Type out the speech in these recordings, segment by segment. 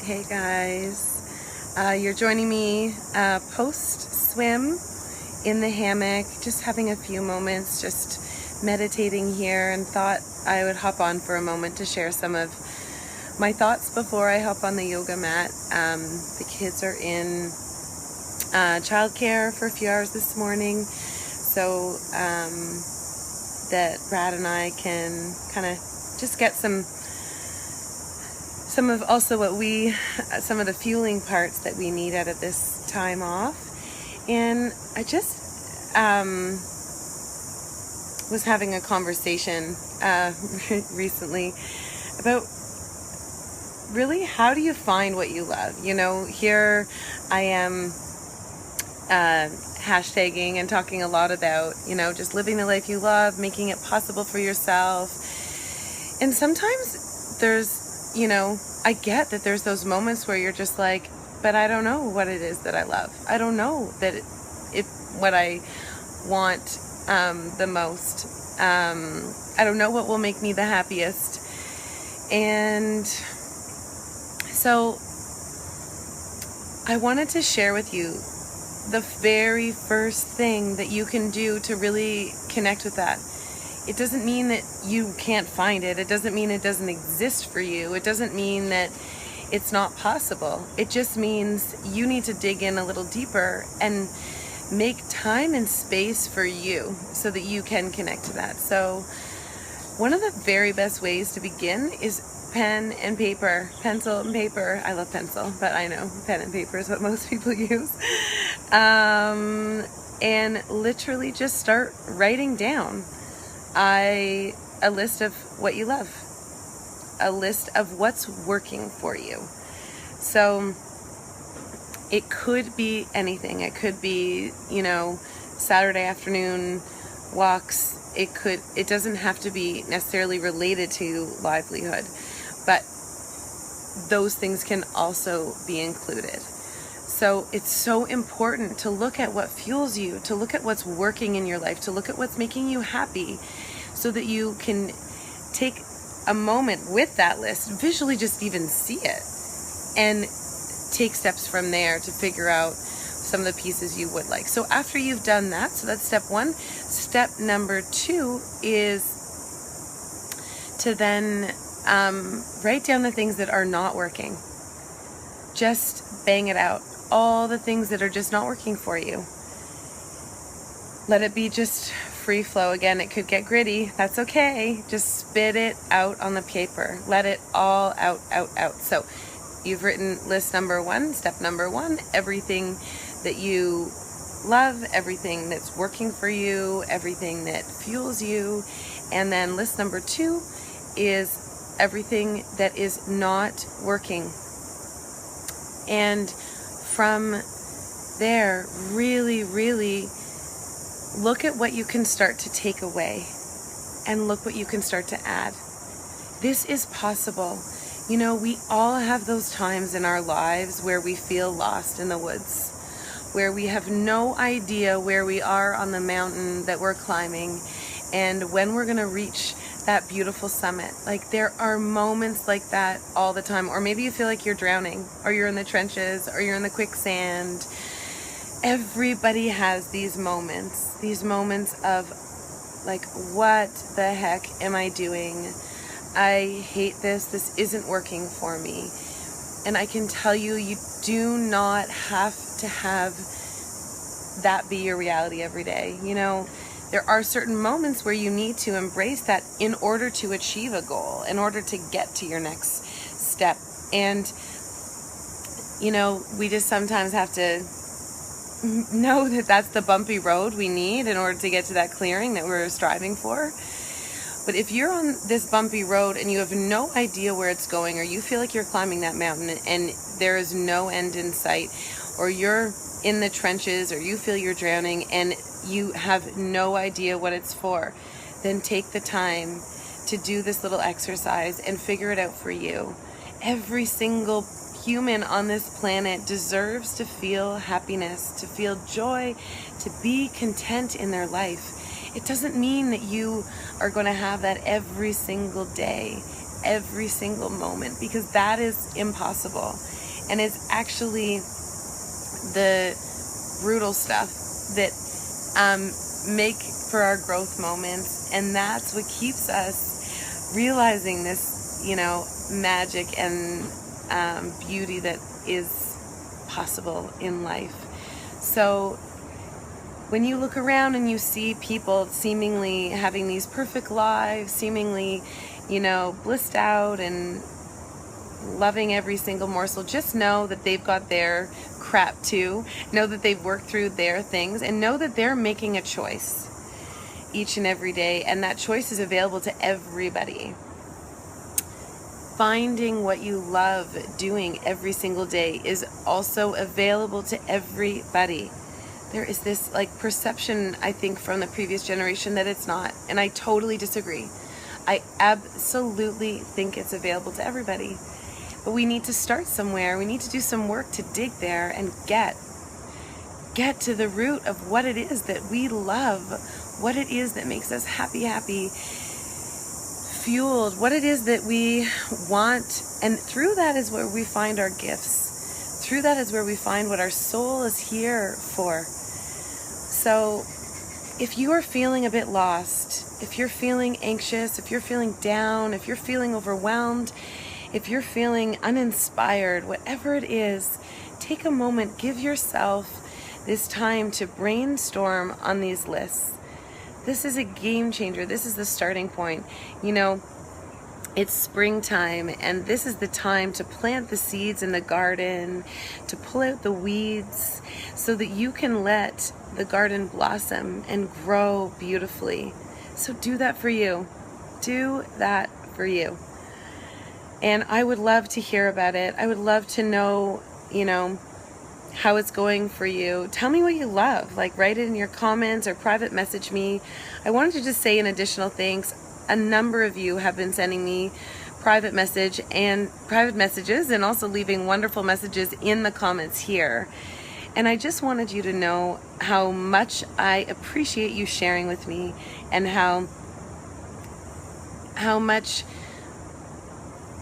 Hey guys, you're joining me post swim in the hammock, just having a few moments, just meditating here, and thought I would hop on for a moment to share some of my thoughts before I hop on the yoga mat. The kids are in childcare for a few hours this morning, so that Brad and I can kind of just get some of also some of the fueling parts that we need out of this time off. And I just was having a conversation recently about really, how do you find what you love? You know, here I am hashtagging and talking a lot about, you know, just living the life you love, making it possible for yourself. And sometimes there's, you know, I get that there's those moments where you're just like, but I don't know what it is that I love. I don't know that what I want the most. I don't know what will make me the happiest. And so I wanted to share with you the very first thing that you can do to really connect with that. It doesn't mean that you can't find it. It doesn't mean it doesn't exist for you. It doesn't mean that it's not possible. It just means you need to dig in a little deeper and make time and space for you so that you can connect to that. So one of the very best ways to begin is pen and paper, pencil and paper. I love pencil, but I know pen and paper is what most people use. And literally just start writing down a list of what you love, a list of what's working for you. So it could be anything. It could be, you know, Saturday afternoon walks. It doesn't have to be necessarily related to livelihood, but those things can also be included. So it's so important to look at what fuels you, to look at what's working in your life, to look at what's making you happy, so that you can take a moment with that list, visually just even see it, and take steps from there to figure out some of the pieces you would like. So after you've done that, so that's step one. Step number two is to then write down the things that are not working. Just bang it out. All the things that are just not working for you. Let it be just free flow. Again, it could get gritty. That's okay. Just spit it out on the paper. Let it all out. So you've written list number one, step number one, everything that you love, everything that's working for you, everything that fuels you. And then list number two is everything that is not working. And from there, really, really look at what you can start to take away and look what you can start to add. This is possible. You know, we all have those times in our lives where we feel lost in the woods, where we have no idea where we are on the mountain that we're climbing and when we're going to reach that beautiful summit. Like, there are moments like that all the time. Or maybe you feel like you're drowning, or you're in the trenches, or you're in the quicksand. Everybody has these moments of like, what the heck am I doing? I hate this. This isn't working for me. And I can tell you, you do not have to have that be your reality every day. You know, there are certain moments where you need to embrace that in order to achieve a goal, in order to get to your next step. And, you know, we just sometimes have to know that that's the bumpy road we need in order to get to that clearing that we're striving for. But if you're on this bumpy road and you have no idea where it's going, or you feel like you're climbing that mountain and there is no end in sight, or you're in the trenches, or you feel you're drowning and you have no idea what it's for, then take the time to do this little exercise and figure it out for you. Every single human on this planet deserves to feel happiness, to feel joy, to be content in their life. It doesn't mean that you are going to have that every single day, every single moment, because that is impossible. And it's actually the brutal stuff that make for our growth moments. And that's what keeps us realizing this, magic and beauty that is possible in life. So when you look around and you see people seemingly having these perfect lives, seemingly, blissed out and loving every single morsel, just know that they've got their crap too. Know that they've worked through their things, and know that they're making a choice each and every day, and that choice is available to everybody. Finding what you love doing every single day is also available to everybody. There is this perception, I think, from the previous generation that it's not, and I totally disagree. I absolutely think it's available to everybody. But we need to start somewhere. We need to do some work to dig there and get to the root of what it is that we love, what it is that makes us happy, fueled, what it is that we want. And through that is where we find our gifts. Through that is where we find what our soul is here for. So if you are feeling a bit lost, if you're feeling anxious, if you're feeling down, if you're feeling overwhelmed, if you're feeling uninspired, whatever it is, take a moment, give yourself this time to brainstorm on these lists. This is a game changer. This is the starting point. It's springtime, and this is the time to plant the seeds in the garden, to pull out the weeds so that you can let the garden blossom and grow beautifully. So do that for you. Do that for you. And I would love to hear about it. I would love to know, how it's going for you. Tell me what you love. Write it in your comments or private message me. I wanted to just say an additional thanks. A number of you have been sending me private messages and also leaving wonderful messages in the comments here. And I just wanted you to know how much I appreciate you sharing with me, and how much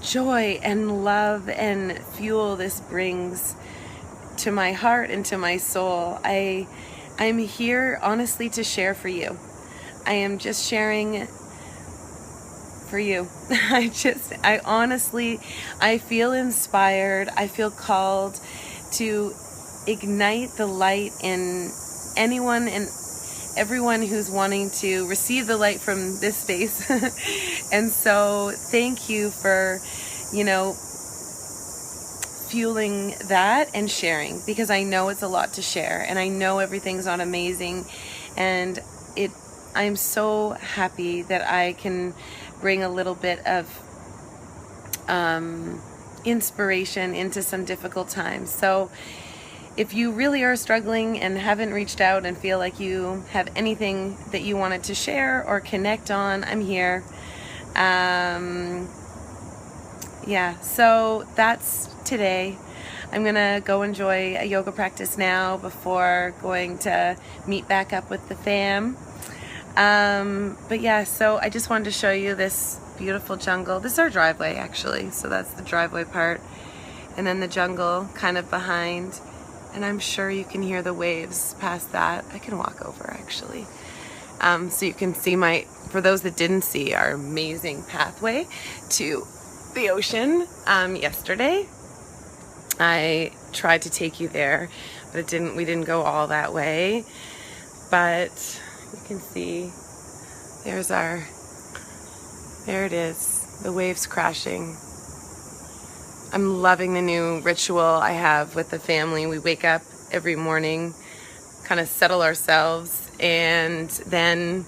joy and love and fuel this brings to my heart and to my soul. I'm here honestly to share for you. I am just sharing for you. I feel inspired. I feel called to ignite the light in anyone and everyone who's wanting to receive the light from this space. And so thank you for, fueling that and sharing, because I know it's a lot to share, and I know everything's not amazing, and I'm so happy that I can bring a little bit of inspiration into some difficult times. So if you really are struggling and haven't reached out and feel like you have anything that you wanted to share or connect on, I'm here. So that's today. I'm gonna go enjoy a yoga practice now before going to meet back up with the fam. So I just wanted to show you this beautiful jungle. This is our driveway, actually, so that's the driveway part, and then the jungle kind of behind, and I'm sure you can hear the waves past that. I can walk over, actually, so you can see for those that didn't see, our amazing pathway to the ocean. Yesterday I tried to take you there, but we didn't go all that way, but you can see there it is, the waves crashing. I'm loving the new ritual I have with the family. We wake up every morning, kind of settle ourselves, and then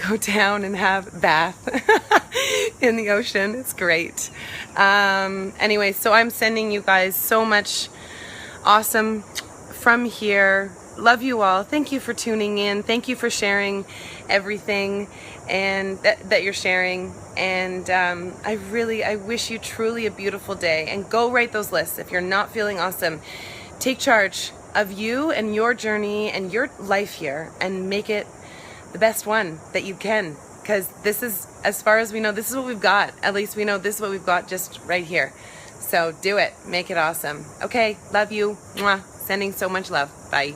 go down and have a bath in the ocean. It's great. Anyway, so I'm sending you guys so much awesome from here. Love you all. Thank you for tuning in. Thank you for sharing everything and that you're sharing. And I wish you truly a beautiful day. And go write those lists. If you're not feeling awesome, take charge of you and your journey and your life here, and make it the best one that you can. Because this is, as far as we know, this is what we've got. At least we know this is what we've got just right here. So do it. Make it awesome. Okay. Love you. Mwah. Sending so much love. Bye.